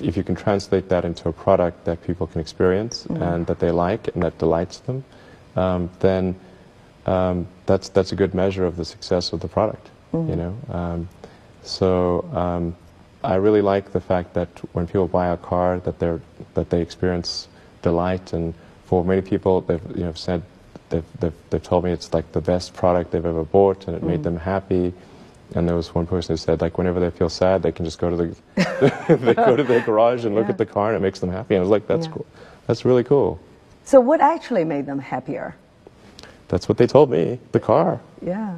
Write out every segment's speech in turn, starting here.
if you can translate that into a product that people can experience and that they like and that delights them, then that's a good measure of the success of the product. You know, so I really like the fact that when people buy a car, that they experience delight, and for many people, they've said they've told me it's like the best product they've ever bought, and it made them happy. And there was one person who said, like, whenever they feel sad, they can just go to they go to their garage and look at the car, and it makes them happy. And I was like, that's cool. That's really cool. So what actually made them happier? That's what they told me, the car. Yeah.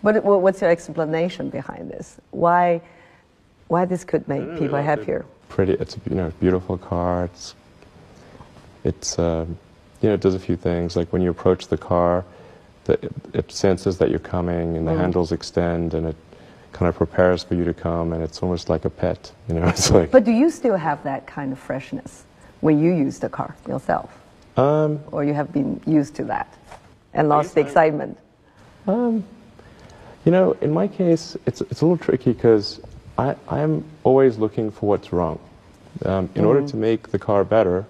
What's your explanation behind this? Why this could make people happier? It's a beautiful car. It does a few things. Like when you approach the car, it senses that you're coming, and the handles extend, and it kind of prepares for you to come, and it's almost like a pet. It's like. But do you still have that kind of freshness when you use the car yourself, or you have been used to that and lost the excitement? In my case, it's a little tricky because I'm always looking for what's wrong. In order to make the car better,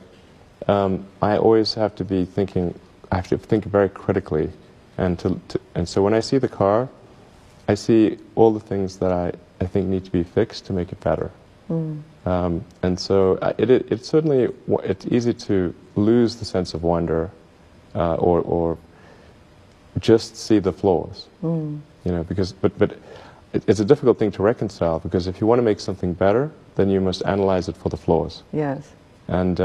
I always have to be thinking. I have to think very critically, and so when I see the car, I see all the things that I think need to be fixed to make it better. And so it's certainly it's easy to lose the sense of wonder, or just see the flaws. Because but it's a difficult thing to reconcile, because if you want to make something better, then you must analyze it for the flaws. Yes. And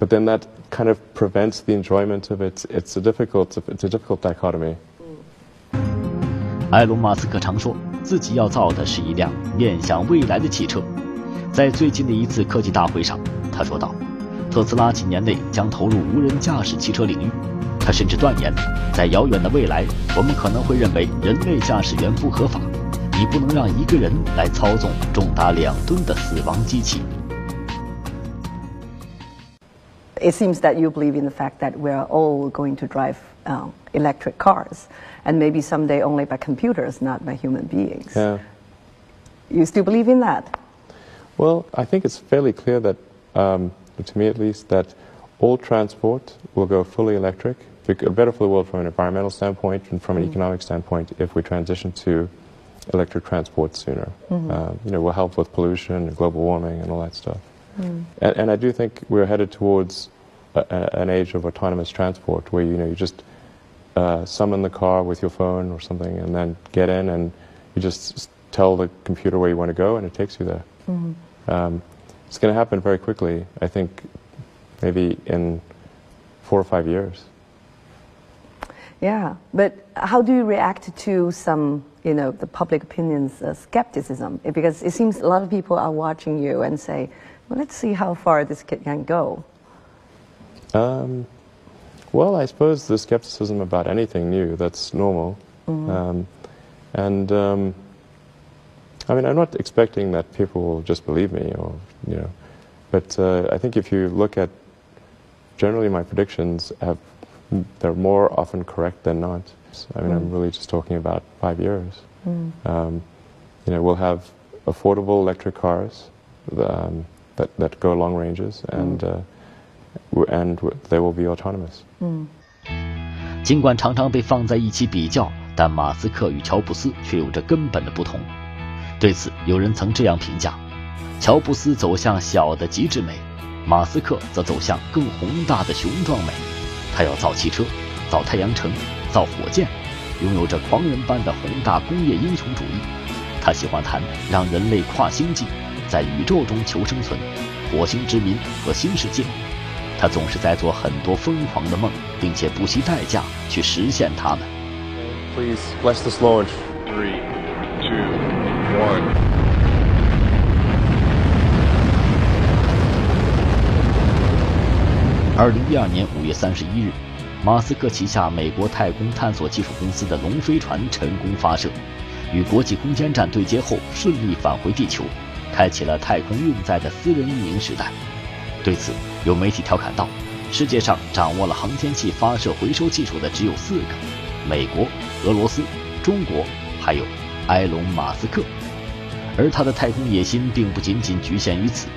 but then that kind of prevents the enjoyment of it. It's a difficult dichotomy. 埃隆·马斯克常说自己要造的是一辆面向未来的汽车。在最近的一次科技大会上，他说道，特斯拉几年内将投入无人驾驶汽车领域。他甚至断言，在遥远的未来，我们可能会认为人类驾驶员不合法，你不能让一个人来操纵重达2吨的死亡机器。It seems that you believe in the fact that we're all going to drive electric cars, and maybe someday only by computers, not by human beings. Yeah. You still believe in that? Well, I think it's fairly clear that, to me at least, that all transport will go fully electric. Better for the world from an environmental standpoint and from an economic standpoint if we transition to electric transport sooner. Will help with pollution and global warming and all that stuff. And I do think we're headed towards an age of autonomous transport where you just summon the car with your phone or something, and then get in and you just tell the computer where you want to go, and it takes you there. It's going to happen very quickly. I think maybe in 4 or 5 years. Yeah, but how do you react to some, the public opinion's skepticism? Because it seems a lot of people are watching you and say, well, let's see how far this can go. Well, I suppose the skepticism about anything new, that's normal. I mean, I'm not expecting that people will just believe me, but I think if you look at, generally my predictions, they're more often correct than not. I mean, I'm really just talking about 5 years. We'll have affordable electric cars that go long ranges, and they will be autonomous. 尽管常常被放在一起比较，但马斯克与乔布斯却有着根本的不同。对此，有人曾这样评价：乔布斯走向小的极致美，马斯克则走向更宏大的雄壮美。他要造汽车，造太阳城，造火箭，拥有着狂人般的宏大工业英雄主义。他喜欢谈让人类跨星际，在宇宙中求生存，火星殖民和新世界。他总是在做很多疯狂的梦，并且不惜代价去实现它们。Please bless this launch. 3, 2, 1. 2012年5月31日，马斯克旗下美国太空探索技术公司的龙飞船成功发射，与国际空间站对接后顺利返回地球，开启了太空运载的私人运营时代。对此，有媒体调侃道：世界上掌握了航天器发射回收技术的只有4个，美国、俄罗斯、中国，还有埃隆·马斯克。而他的太空野心并不仅仅局限于此。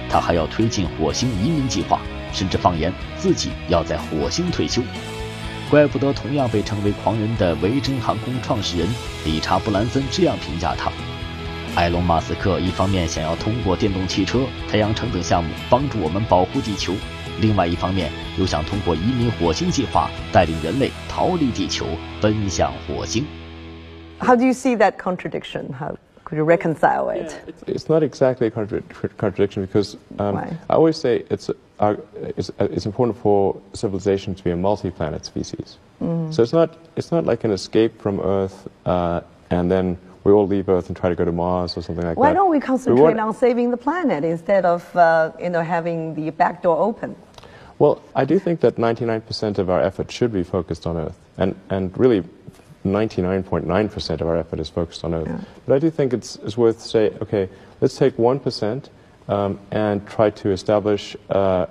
他还要推进火星移民计划，甚至放言自己要在火星退休。怪不得同样被称为狂人的维珍航空创始人理查·布兰森这样评价他：埃隆·马斯克一方面想要通过电动汽车、太阳城等项目帮助我们保护地球，另外一方面又想通过移民火星计划带领人类逃离地球，奔向火星。How do you see that contradiction? How could you reconcile it? Yeah, it's not exactly a contradiction because I always say it's important for civilization to be a multi-planet species. So it's not like an escape from Earth and then we all leave Earth and try to go to Mars or something like that. Why don't we concentrate on saving the planet instead of having the back door open? Well, I do think that 99% of our effort should be focused on Earth, and really 99.9% of our effort is focused on Earth. Yeah. But I do think it's worth saying, okay, let's take 1% and try to establish a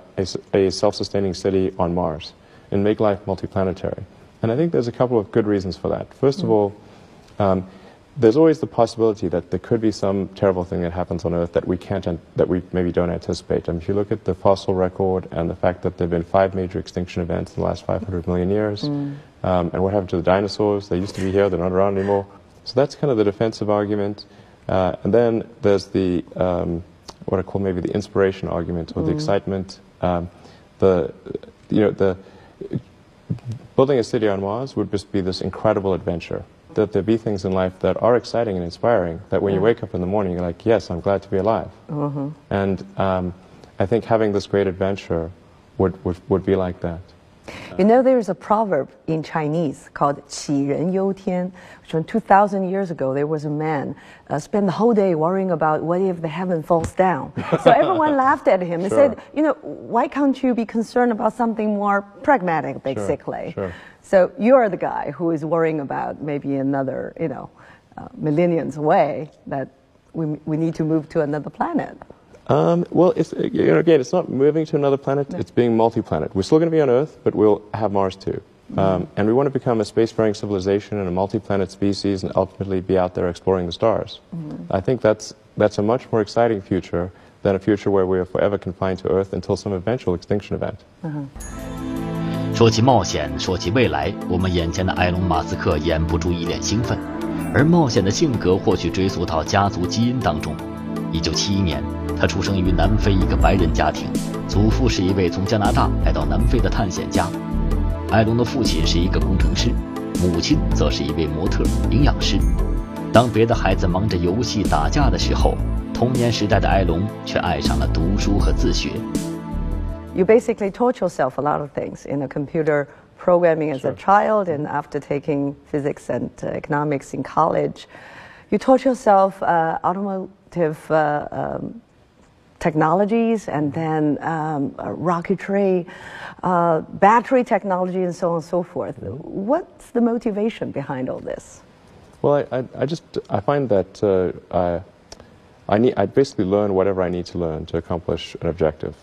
self-sustaining city on Mars and make life multiplanetary. And I think there's a couple of good reasons for that. First of all, there's always the possibility that there could be some terrible thing that happens on Earth that we maybe don't anticipate. If you look at the fossil record and the fact that there have been 5 major extinction events in the last 500 million years, and what happened to the dinosaurs? They used to be here, they're not around anymore. So that's kind of the defensive argument. And then there's the what I call maybe the inspiration argument or the excitement. Building a city on Mars would just be this incredible adventure. That there be things in life that are exciting and inspiring, that when you wake up in the morning, you're like, yes, I'm glad to be alive. And I think having this great adventure would be like that. You know, there's a proverb in Chinese called 杞人忧天, which from 2,000 years ago, there was a man spent the whole day worrying about what if the heaven falls down. So everyone laughed at him and said, why can't you be concerned about something more pragmatic, basically? Sure. So you're the guy who is worrying about maybe another, millenniums away that we need to move to another planet. Well, again, it's not moving to another planet, it's being multi-planet. We're still going to be on Earth, but we'll have Mars too. And we want to become a spacefaring civilization and a multi-planet species and ultimately be out there exploring the stars. I think that's a much more exciting future than a future where we are forever confined to Earth until some eventual extinction event. 说起冒险，说起未来，我们眼前的埃隆·马斯克掩不住一脸兴奋。而冒险的性格或许追溯到家族基因当中。1971年，他出生于南非一个白人家庭，祖父是一位从加拿大来到南非的探险家。埃隆的父亲是一个工程师，母亲则是一位模特、营养师。当别的孩子忙着游戏、打架的时候，童年时代的埃隆却爱上了读书和自学。You basically taught yourself a lot of things in a computer programming as a child, and after taking physics and economics in college, you taught yourself automotive technologies, and then rocketry, battery technology, and so on and so forth. What's the motivation behind all this? Well, I find that I basically learn whatever I need to learn to accomplish an objective.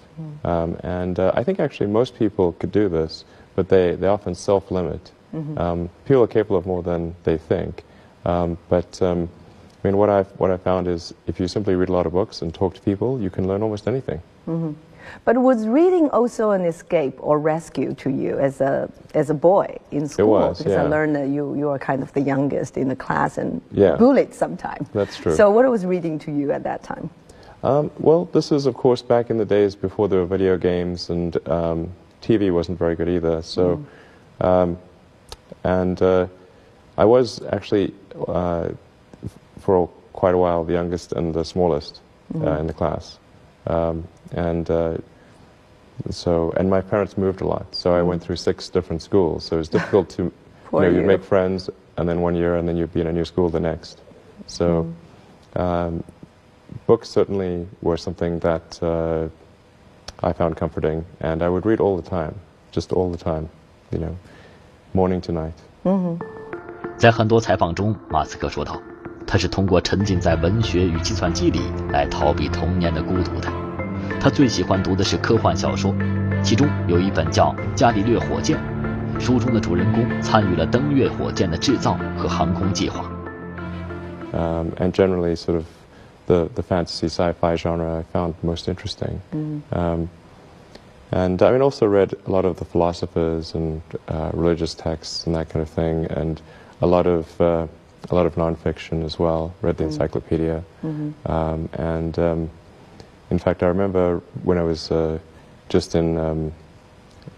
And I think actually most people could do this, but they often self-limit. People are capable of more than they think. But I mean, what I've found is if you simply read a lot of books and talk to people, you can learn almost anything. But was reading also an escape or rescue to you as a boy in school? It was, because I learned that you are kind of the youngest in the class and bullied sometimes. That's true. So what was reading to you at that time? Well, this is, of course, back in the days before there were video games, and TV wasn't very good either. So, I was actually, for quite a while, the youngest and the smallest in the class. And my parents moved a lot, so I went through 6 different schools. So it was difficult to, you'd make friends, and then one year, and then you'd be in a new school the next. So, books certainly were something that I found comforting, and I would read all the time, just all the time, morning to night. 在很多采访中，马斯克说道，他是通过沉浸在文学与计算机里来逃避童年的孤独的。他最喜欢读的是科幻小说，其中有一本叫《伽利略火箭》，书中的主人公参与了登月火箭的制造和航空计划。And generally sort of the fantasy sci-fi genre I found most interesting. And I mean, also read a lot of the philosophers and religious texts and that kind of thing, and a lot of nonfiction as well. Read the encyclopedia, and in fact, I remember when I was just in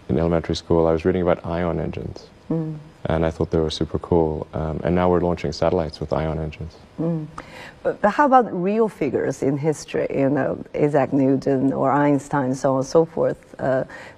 elementary school, I was reading about ion engines, and I thought they were super cool. And now we're launching satellites with ion engines. But how about real figures in history, you know, Isaac Newton or Einstein, so on and so forth?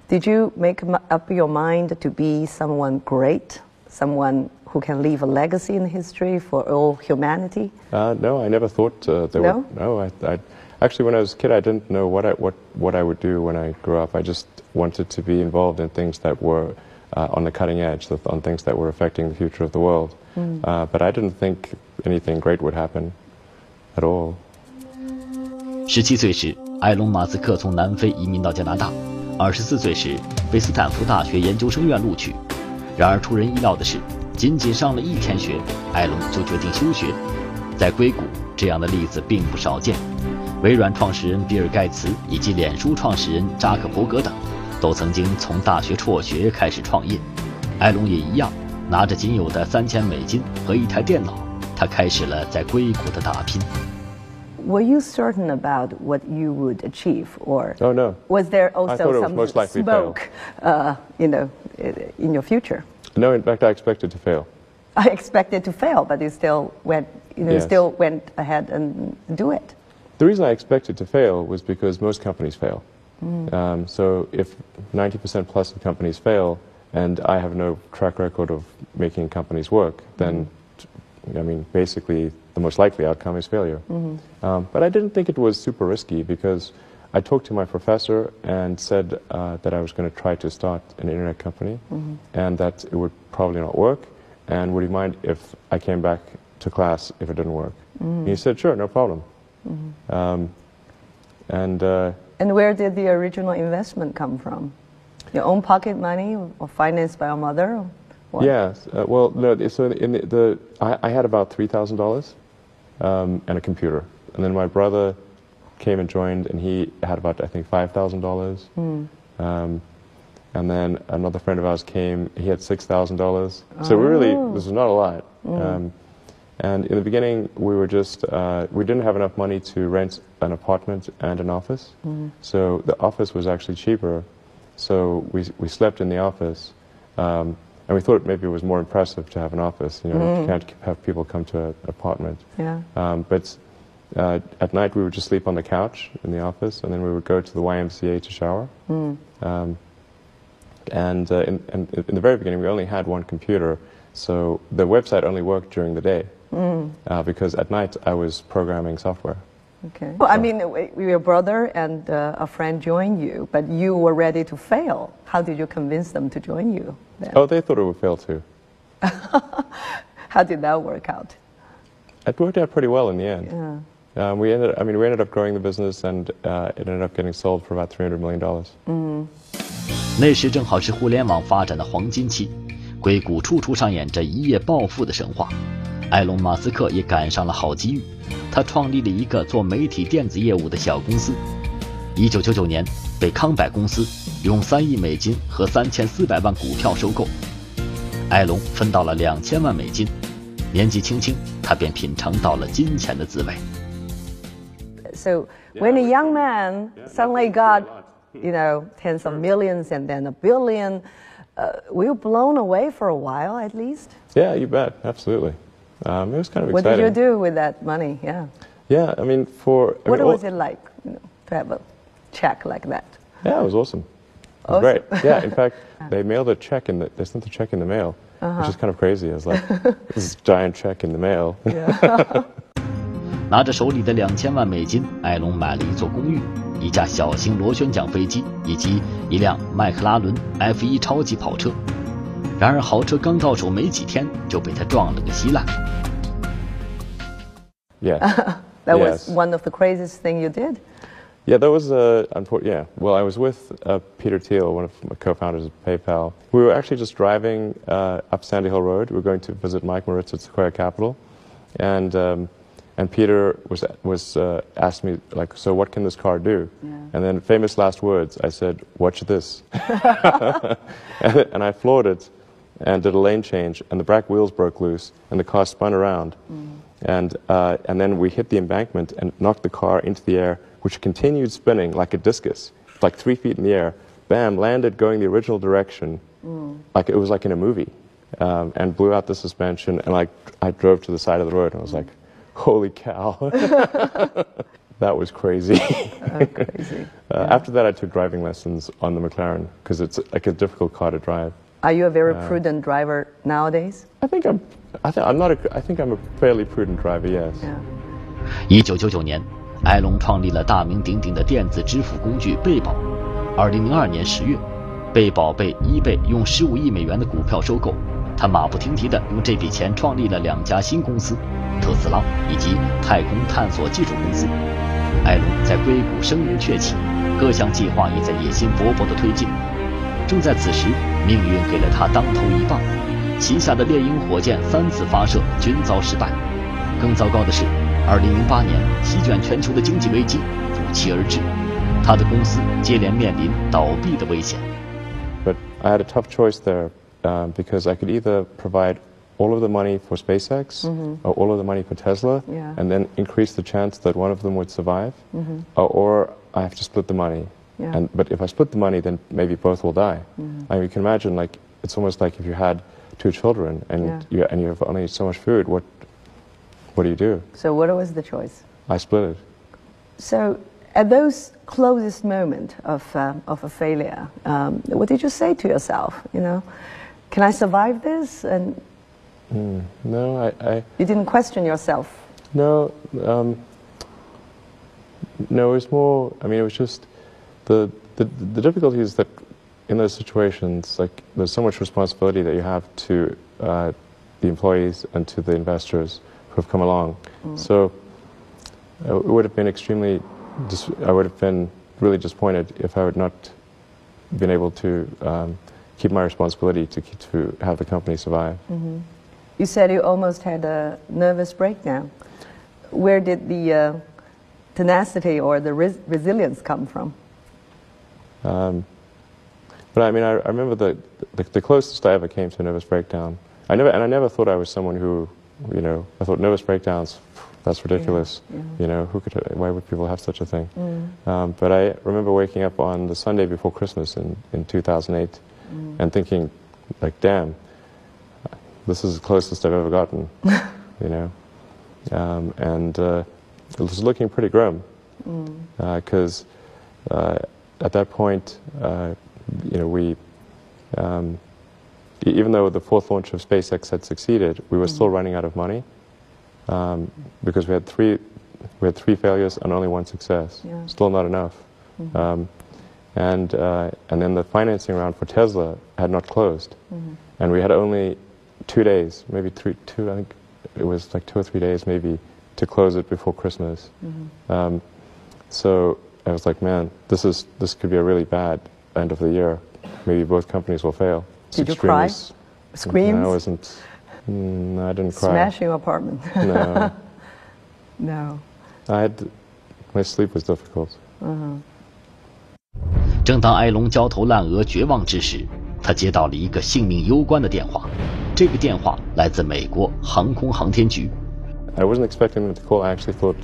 Did you make up your mind to be someone great, someone who can leave a legacy in history for all humanity? No, I never thought there No? were. No, I actually, when I was a kid, I didn't know what I would do when I grew up. I just wanted to be involved in things that were on the cutting edge, on things that were affecting the future of the world. But I didn't think anything great would happen at all. 17岁时，埃隆·马斯克从南非移民到加拿大；24岁时被斯坦福大学研究生院录取。然而出人意料的是，仅仅上了1天学，埃隆就决定休学。在硅谷，这样的例子并不少见。微软创始人比尔·盖茨以及脸书创始人扎克伯格等，都曾经从大学辍学开始创业。埃隆也一样，拿着仅有的$3000和一台电脑，他开始了在硅谷的打拼。Were you certain about what you would achieve, or Oh no. was there I thought also it was some most likely fail. smoke, you know, in your future? No, in fact, I expected to fail. I expected to fail, but you still went, you know, Yes. still went ahead and do it. The reason I expected to fail was because most companies fail. So if 90% plus of companies fail, and I have no track record of making companies work, then, I mean, basically, the most likely outcome is failure. But I didn't think it was super risky because I talked to my professor and said that I was going to try to start an internet company and that it would probably not work, and would he mind if I came back to class if it didn't work? And he said, sure, no problem. And where did the original investment come from? Your own pocket money, or financed by your mother? Or what? Yes. Well, no. So I had about $3,000 and a computer, and then my brother came and joined, and he had about, I think, $5,000. And then another friend of ours came. He had $6,000. So we really, this was not a lot. And in the beginning, we were just, we didn't have enough money to rent an apartment and an office. So the office was actually cheaper. So we slept in the office. And we thought maybe it was more impressive to have an office. You know, you can't have people come to an apartment. Yeah. But at night, we would just sleep on the couch in the office, and then we would go to the YMCA to shower. And in the very beginning, we only had one computer, so the website only worked during the day, because at night I was programming software. Okay. Well, I mean, your brother and a friend joined you, but you were ready to fail. How did you convince them to join you then? Oh, they thought it would fail too. How did that work out? It worked out pretty well in the end. Yeah. We ended up growing the business, and it ended up getting sold for about $300 million. 那时正好是互联网发展的黄金期，硅谷处处上演着一夜暴富的神话。埃隆·马斯克也赶上了好机遇，他创立了一个做媒体电子业务的小公司。1999年，被康柏公司用$3亿和3400万股票收购。埃隆分到了$2000万，年纪轻轻，他便品尝到了金钱的滋味。So when a young man suddenly got, you know, tens of millions and then $1 billion, were you blown away for a while at least? Yeah, you bet, absolutely. It was kind of What exciting. did you do with that money? Yeah. Yeah, I mean, What was it like, you know, to have a check like that? Yeah, it was awesome. It was Awesome. great. Yeah, in fact, they mailed a check they sent the check in the mail, which is kind of crazy. It was like this giant check in the mail. Yeah. 拿着手里的$2000万，埃隆买了一座公寓、一架小型螺旋桨飞机以及一辆麦克拉伦 F1 超级跑车。然而豪车刚到手没几天，就被他撞了个稀烂。Yes. That Yes. was one of the craziest things you did. Yeah, that was yeah. Well, I was with Peter Thiel, one of my co-founders of PayPal. We were actually just driving up Sandy Hill Road. We were going to visit Mike Moritz at Sequoia Capital, and and Peter was asked me, like, so what can this car do? Yeah. And then famous last words, I said, watch this. and I floored it and did a lane change, and the back wheels broke loose, and the car spun around. And then we hit the embankment and knocked the car into the air, which continued spinning like a discus, like 3 feet in the air. Bam, landed going the original direction, like it was like in a movie, and blew out the suspension, and like I drove to the side of the road, and I was like, holy cow. That was crazy. Crazy. After that, I took driving lessons on the McLaren, because it's like a difficult car to drive. Are you a very prudent driver nowadays? I think I'm a fairly prudent driver, yes. Yeah.1999年，埃隆创立了大名鼎鼎的电子支付工具贝宝。2002年10月，贝宝被eBay用15亿美元的股票收购。他马不停蹄地用这笔钱创立了2家新公司，特斯拉以及太空探索技术公司。埃隆在硅谷声名鹊起，各项计划也在野心勃勃地推进。正在此时，命运给了他当头一棒，旗下的猎鹰火箭3次发射均遭失败。更糟糕的是，2008年席卷全球的经济危机如期而至，他的公司接连面临倒闭的危险。But I had a tough choice there, because I could either provide all of the money for SpaceX or all of the money for Tesla, and then increase the chance that one of them would survive, or I have to split the money. But if I split the money, then maybe both will die. I mean, you can imagine, like, it's almost like if you had 2 children and you have only so much food, what do you do? So what was the choice? I split it. So at those closest moment of a failure, what did you say to yourself? You know, can I survive this? And no, you didn't question yourself. No, no, it was more. I mean, it was just the difficulty is that in those situations, like, there's so much responsibility that you have to the employees and to the investors who have come along. So it would have been I would have been really disappointed if I had not been able to keep my responsibility to have the company survive. You said you almost had a nervous breakdown. Where did the tenacity or the resilience come from? But I mean, I remember the closest I ever came to a nervous breakdown. I never thought I was someone who, you know, I thought nervous breakdowns, that's ridiculous. You know, why would people have such a thing? But I remember waking up on the Sunday before Christmas in 2008 and thinking, like, damn, this is the closest I've ever gotten, you know. And it was looking pretty grim, because at that point, you know, even though the 4th launch of SpaceX had succeeded, we were still running out of money, because we had three failures and only 1 success. Still not enough. And then the financing round for Tesla had not closed, and we had only 2 days, maybe I think it was like 2 or 3 days maybe, to close it before Christmas. So I was like, man, this could be a really bad end of the year. Maybe both companies will fail. Did you cry? Screams? No, I wasn't. No, I didn't cry. Smash your apartment? No. No. My sleep was difficult. 正当埃隆焦头烂额、绝望之时，他接到了一个性命攸关的电话。这个电话来自美国航空航天局。I wasn't expecting them to call. I actually thought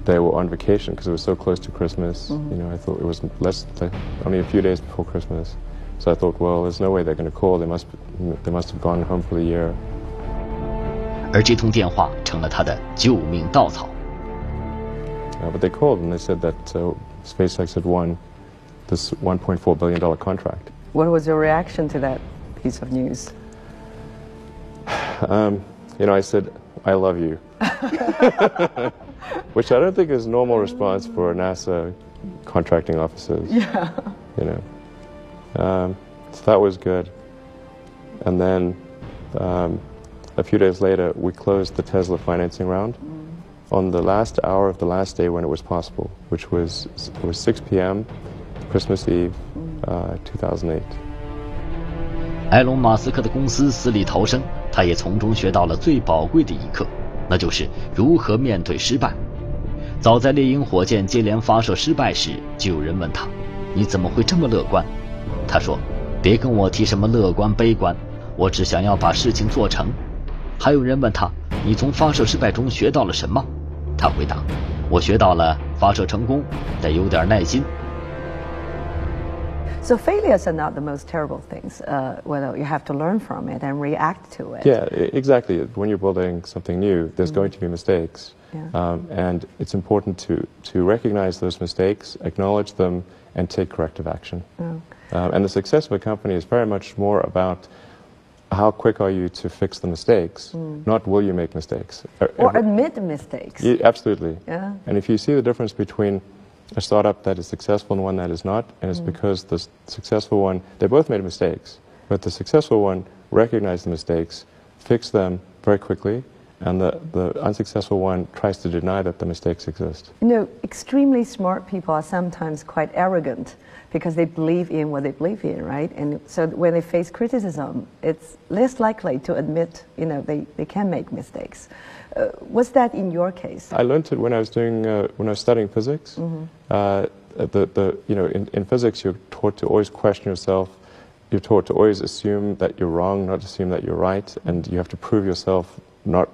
they were on vacation because it was so close to Christmas. You know, I thought it was only a few days before Christmas. So I thought, well, there's no way they're going to call. They must have gone home for the year. 而这通电话成了他的救命稻草。But they called and they said that SpaceX had won this $1.4 billion contract. What was your reaction to that piece of news? You know, I said, I love you. Which I don't think is a normal response for NASA contracting officers. Yeah. You know. So that was good. And then a few days later, we closed the Tesla financing round on the last hour of the last day when it was possible, which was 6 p.m. Christmas Eve, 2008. 埃隆·马斯克的公司死里逃生，他也从中学到了最宝贵的一课：那就是如何面对失败。早在猎鹰火箭接连发射失败时，就有人问他：“你怎么会这么乐观？”他说：“别跟我提什么乐观悲观，我只想要把事情做成。”还有人问他：“你从发射失败中学到了什么？”他回答：“我学到了发射成功得有点耐心。” So failures are not the most terrible things. Well, you have to learn from it and react to it. Yeah, exactly. When you're building something new, there's going to be mistakes. Yeah. And it's important to recognize those mistakes, acknowledge them, and take corrective action. And the success of a company is very much more about how quick are you to fix the mistakes, not will you make mistakes. Or admit mistakes. Yeah, absolutely. Yeah. And if you see the difference between a startup that is successful and one that is not, and it's because the successful one, they both made mistakes, but the successful one recognized the mistakes, fixed them very quickly, and the unsuccessful one tries to deny that the mistakes exist. You know, extremely smart people are sometimes quite arrogant because they believe in what they believe in, right? And so when they face criticism, it's less likely to admit, you know, they can make mistakes. Was that in your case? I learned it when I was studying physics. You know, in physics, you're taught to always question yourself. You're taught to always assume that you're wrong, not assume that you're right, and you have to prove yourself not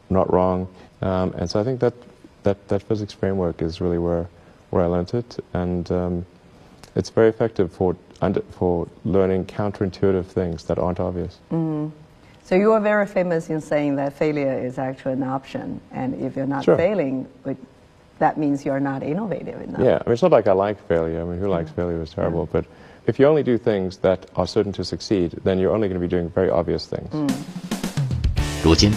wrong. And so I think that physics framework is really where I learned it, and it's very effective for learning counterintuitive things that aren't obvious. So you are very famous in saying that failure is actually an option, and if you're not failing, that means you're not innovative enough. Yeah, I mean, it's not like I like failure. I mean, who likes failure is terrible. But if you only do things that are certain to succeed, then you're only going to be doing very obvious things. 如今，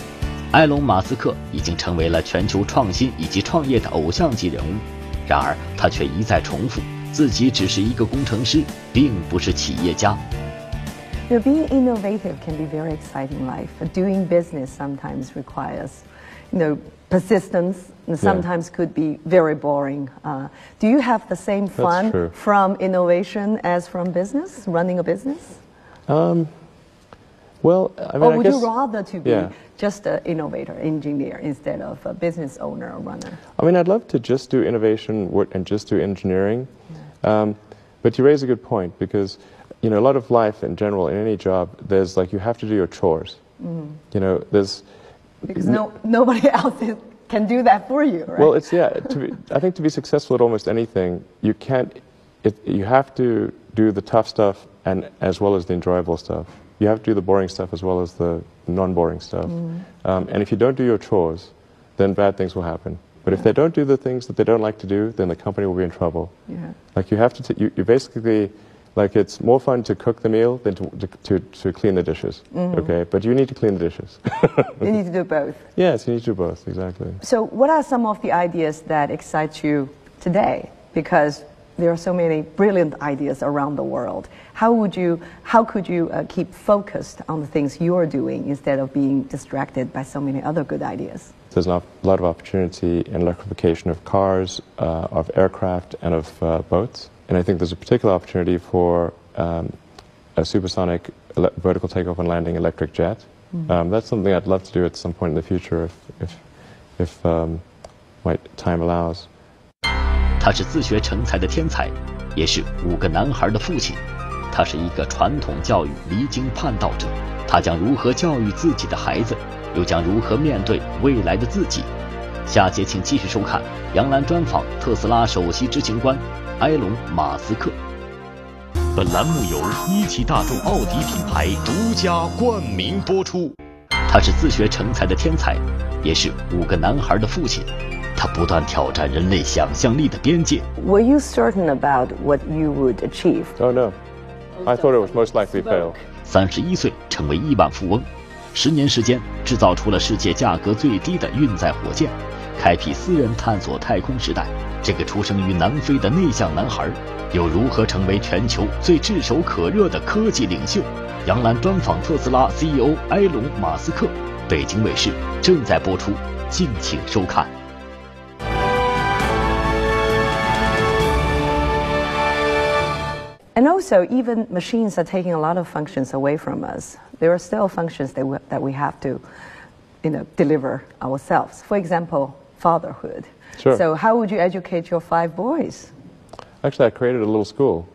埃隆·马斯克已经成为了全球创新以及创业的偶像级人物。然而，他却一再重复自己只是一个工程师，并不是企业家。You know, being innovative can be very exciting in life. Doing business sometimes requires, you know, persistence, and sometimes could be very boring. Do you have the same fun from innovation as from business, running a business? Well, I mean, or would I guess, you rather to be just an innovator, engineer, instead of a business owner or runner? I mean, I'd love to just do innovation and just do engineering. But you raise a good point, because you know, a lot of life in general, in any job, there's like you have to do your chores. You know, there's because nobody else can do that for you, right? Well, it's I think to be successful at almost anything, you have to do the tough stuff and as well as the enjoyable stuff. You have to do the boring stuff as well as the non-boring stuff. And if you don't do your chores, then bad things will happen. But if they don't do the things that they don't like to do, then the company will be in trouble. Like you have to, you basically. Like it's more fun to cook the meal than to clean the dishes, okay? But you need to clean the dishes. You need to do both. Yes, you need to do both, exactly. So what are some of the ideas that excite you today? Because there are so many brilliant ideas around the world. How could you keep focused on the things you're doing instead of being distracted by so many other good ideas? There's a lot of opportunity in electrification of cars, of aircraft, and of boats. And I think there's a particular opportunity for a supersonic vertical takeoff and landing electric jet. That's something I'd love to do at some point in the future if my time allows. 他是自学成才的天才，也是5个男孩的父亲。他是一个传统教育离经叛道者。他将如何教育自己的孩子，又将如何面对未来的自己？下节请继续收看杨澜专访特斯拉首席执行官埃隆·马斯克。本栏目由一汽大众奥迪品牌独家冠名播出。他是自学成才的天才，也是5个男孩的父亲。他不断挑战人类想象力的边界。Were you certain about what you would achieve? Oh no, I thought it was most likely fail. 31岁成为亿万富翁，10年时间制造出了世界价格最低的运载火箭，开辟私人探索太空时代。这个出生于南非的内向男孩，又如何成为全球最炙手可热的科技领袖？杨澜专访特斯拉 CEO 埃隆·马斯克，北京卫视正在播出，敬请收看。And also, even machines are taking a lot of functions away from us. There are still functions that we have to deliver ourselves. For example, fatherhood. Sure. So how would you educate your 5 boys? Actually, I created a little school.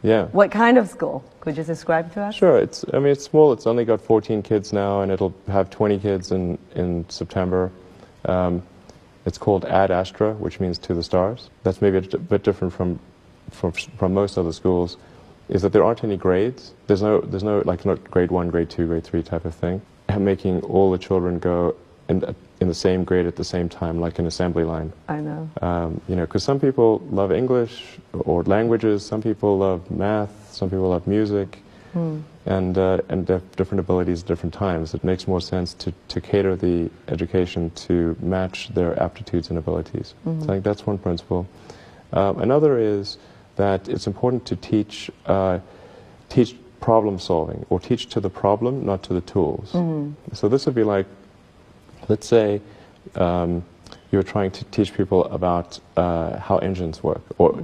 Yeah. What kind of school? Could you describe to us? Sure. It's small. It's only got 14 kids now, and it'll have 20 kids in September. It's called Ad Astra, which means to the stars. That's maybe a bit different from most other schools, is that there aren't any grades. There's no like not grade 1, grade 2, grade 3 type of thing. Making all the children go in the same grade at the same time, like an assembly line. I know. Because some people love English or languages, some people love math, some people love music, and they have different abilities at different times. It makes more sense to cater the education to match their aptitudes and abilities. So I think that's one principle. Another is that it's important to teach problem solving, or teach to the problem, not to the tools. So this would be like, let's say you're trying to teach people about how engines work, or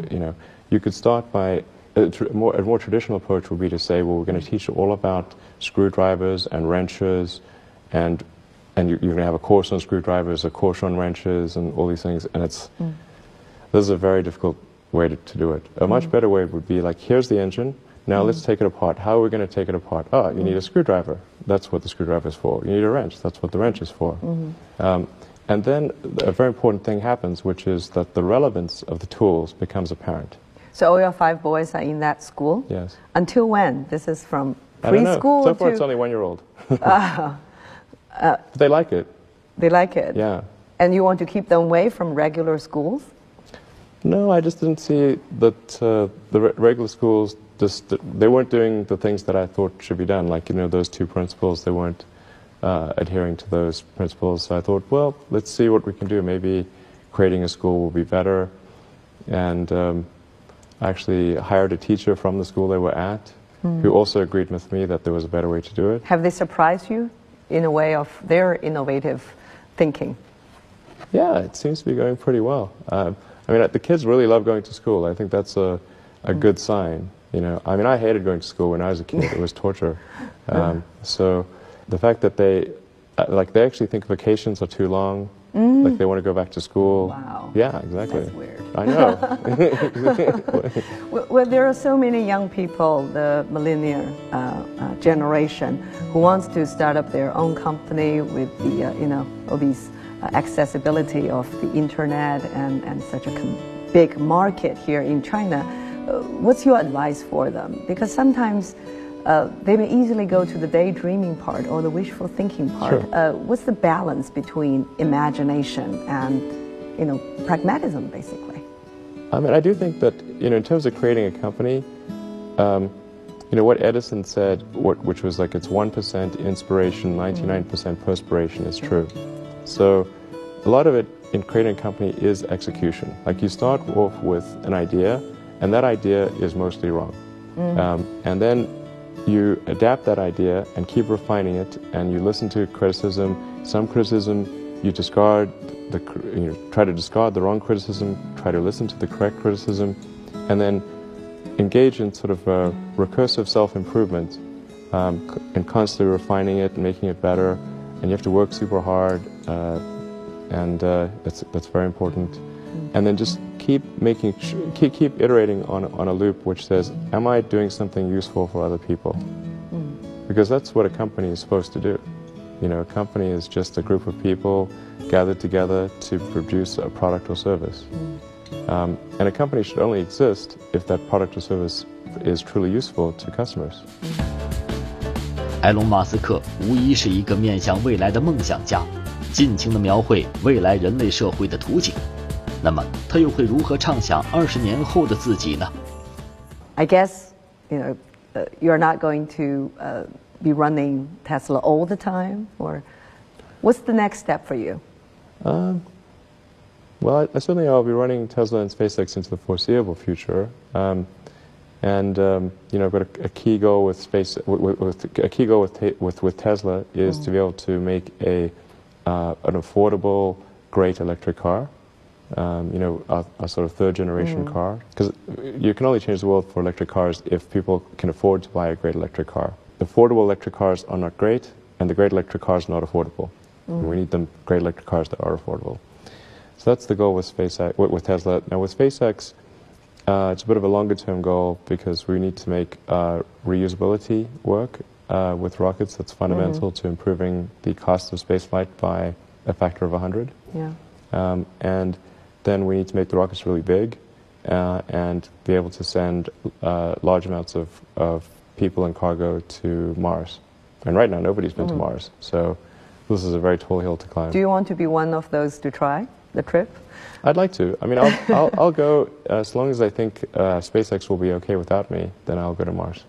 you could start by a more traditional approach would be to say, well, we're going to teach you all about screwdrivers and wrenches, and you're going to have a course on screwdrivers, a course on wrenches, and all these things. And this is a very difficult way to do it. A much better way would be like, here's the engine. Now let's take it apart. How are we going to take it apart? Oh, you need a screwdriver. That's what the screwdriver is for. You need a wrench. That's what the wrench is for. And then a very important thing happens, which is that the relevance of the tools becomes apparent. So all your 5 boys are in that school? Yes. Until when? This is from I don't know. preschool So far, to... it's only 1-year-old. But they like it. They like it? Yeah. And you want to keep them away from regular schools? No, I just didn't see that the regular schools they weren't doing the things that I thought should be done. Like, those 2 principles, they weren't adhering to those principles. So I thought, well, let's see what we can do. Maybe creating a school will be better. And I actually hired a teacher from the school they were at, who also agreed with me that there was a better way to do it. Have they surprised you in a way of their innovative thinking? Yeah, it seems to be going pretty well. The kids really love going to school. I think that's a good sign. I hated going to school when I was a kid. It was torture. So the fact that they actually think vacations are too long, like they want to go back to school. Wow. Yeah, exactly. That's weird. I know. Well, there are so many young people, the millennial generation, who wants to start up their own company with the, all these accessibility of the internet and such a big market here in China. What's your advice for them? Because sometimes they may easily go to the daydreaming part or the wishful thinking part. Sure. What's the balance between imagination and, pragmatism, basically? I do think that, in terms of creating a company, what Edison said, which was like it's 1% inspiration, 99% perspiration, is true. So a lot of it in creating a company is execution. Like, you start off with an idea, and that idea is mostly wrong. And then you adapt that idea and keep refining it, and you listen to criticism. Some criticism you discard, try to discard the wrong criticism, try to listen to the correct criticism, and then engage in sort of recursive self-improvement and constantly refining it and making it better. And you have to work super hard, and that's very important. And then just keep iterating on a loop which says, am I doing something useful for other people? Because that's what a company is supposed to do. A company is just a group of people gathered together to produce a product or service. And a company should only exist if that product or service is truly useful to customers. 埃隆·马斯克无疑是一个面向未来的梦想家，尽情地描绘未来人类社会的图景。那么，他又会如何畅想20年后的自己呢？ I guess, you're not going to be running Tesla all the time, or what's the next step for you? Well, certainly I'll be running Tesla and SpaceX into the foreseeable future. I've got a key goal with with Tesla is to be able to make an affordable, great electric car. A sort of third-generation car. Because you can only change the world for electric cars if people can afford to buy a great electric car. Affordable electric cars are not great. and the great electric cars are not affordable. And we need them great electric cars that are affordable. So that's the goal with SpaceX, with Tesla. Now with SpaceX, it's a bit of a longer-term goal because we need to make reusability work with rockets. That's fundamental to improving the cost of spaceflight by a factor of 100. Yeah. And then we need to make the rockets really big and be able to send large amounts of people and cargo to Mars. And right now, nobody's been to Mars. So this is a very tall hill to climb. Do you want to be one of those to try the trip? I'd like to. I mean, I'll go as long as I think SpaceX will be okay without me, then I'll go to Mars.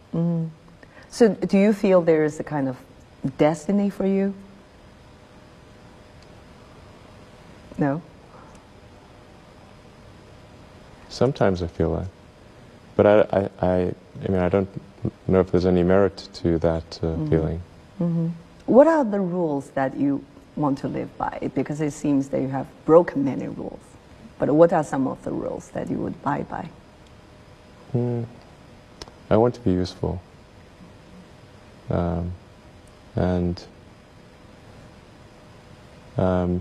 So do you feel there is a kind of destiny for you? No? Sometimes I feel that. But I mean, I don't know if there's any merit to that feeling. What are the rules that you want to live by? Because it seems that you have broken many rules. But what are some of the rules that you would abide by? I want to be useful. And I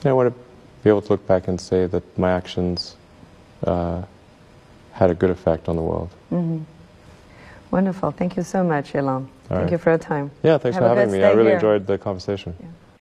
want to be able to look back and say that my actions had a good effect on the world. Wonderful. Thank you so much, Elon. Thank you for your time. Yeah, thanks Have for a having good me. I stay really here. enjoyed the conversation. Yeah.